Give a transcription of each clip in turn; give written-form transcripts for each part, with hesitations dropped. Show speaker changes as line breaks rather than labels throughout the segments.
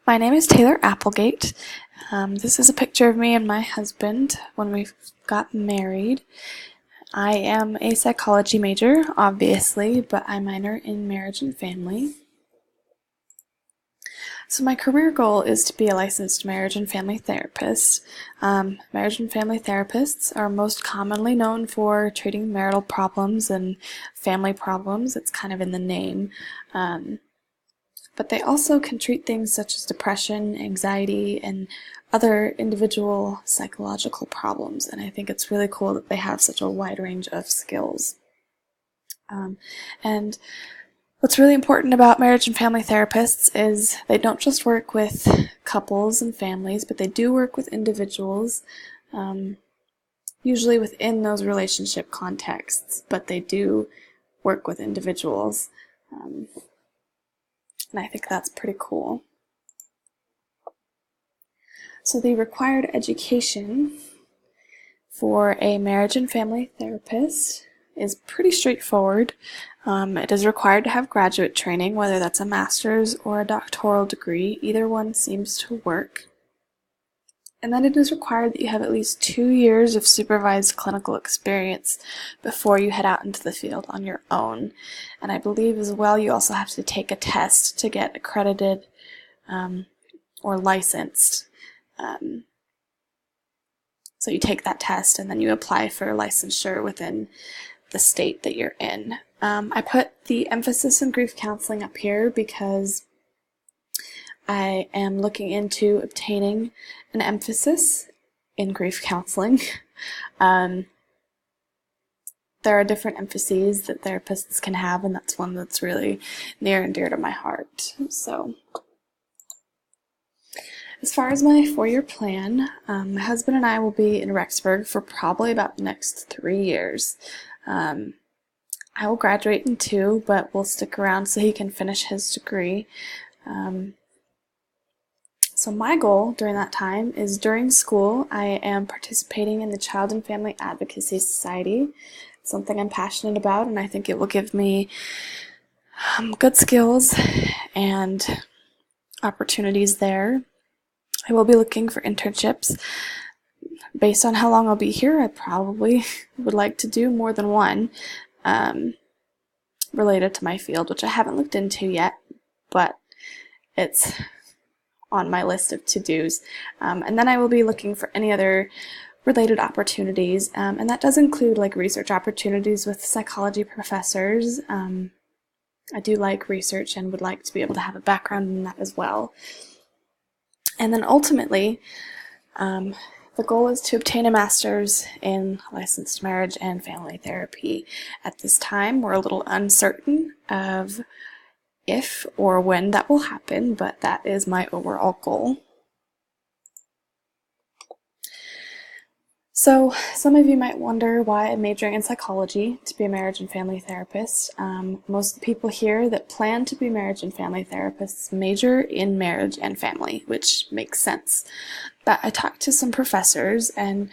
My name is Taylor Applegate. This is a picture of me and my husband when we got married. I am a psychology major, obviously, but I minor in marriage and family. So my career goal is to be a licensed marriage and family therapist. Marriage and family therapists are most commonly known for treating marital problems and family problems. It's kind of in the name. But they also can treat things such as depression, anxiety, and other individual psychological problems. And I think it's really cool that they have such a wide range of skills. And what's really important about marriage and family therapists is they don't just work with couples and families, but they do work with individuals, usually within those relationship contexts, but they do work with individuals. And I think that's pretty cool. So the required education for a marriage and family therapist is pretty straightforward. It is required to have graduate training, whether that's a master's or a doctoral degree. Either one seems to work. And then it is required that you have at least 2 years of supervised clinical experience before you head out into the field on your own. And I believe as well you also have to take a test to get accredited or licensed. So you take that test and then you apply for licensure within the state that you're in. I put the emphasis in grief counseling up here because I am looking into obtaining an emphasis in grief counseling. There are different emphases that therapists can have, and that's one that's really near and dear to my heart. So, as far as my 4-year plan, my husband and I will be in Rexburg for probably about the next 3 years. I will graduate in 2, but we'll stick around so he can finish his degree. So my goal during that time is during school, I am participating in the Child and Family Advocacy Society. It's something I'm passionate about, and I think it will give me good skills and opportunities there. I will be looking for internships. Based on how long I'll be here, I probably would like to do more than one related to my field, which I haven't looked into yet, but it's on my list of to-dos. And then I will be looking for any other related opportunities, and that does include like research opportunities with psychology professors. I do like research and would like to be able to have a background in that as well. And then ultimately, the goal is to obtain a master's in licensed marriage and family therapy. At this time, we're a little uncertain of if or when that will happen, but that is my overall goal. So, some of you might wonder why I'm majoring in psychology to be a marriage and family therapist. Most of the people here that plan to be marriage and family therapists major in marriage and family, which makes sense. But I talked to some professors and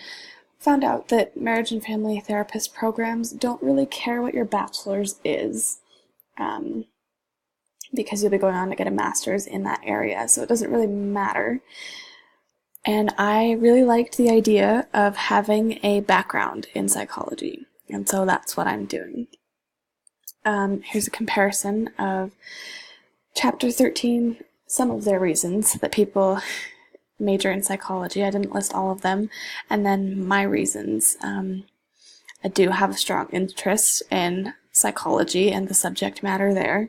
found out that marriage and family therapist programs don't really care what your bachelor's is. Because you'll be going on to get a master's in that area, so it doesn't really matter. And I really liked the idea of having a background in psychology, and so that's what I'm doing. Here's a comparison of Chapter 13, some of their reasons that people major in psychology. I didn't list all of them, and then my reasons. I do have a strong interest in psychology and the subject matter there.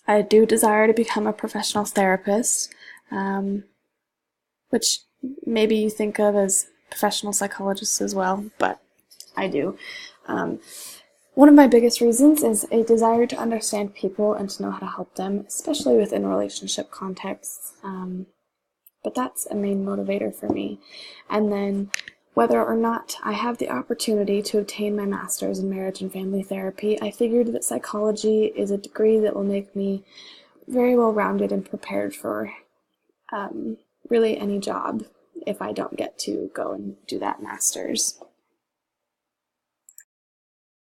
I do desire to become a professional therapist, which maybe you think of as professional psychologists as well, but I do. One of my biggest reasons is a desire to understand people and to know how to help them, especially within relationship contexts. But that's a main motivator for me. And then whether or not I have the opportunity to obtain my master's in marriage and family therapy, I figured that psychology is a degree that will make me very well-rounded and prepared for really any job if I don't get to go and do that master's.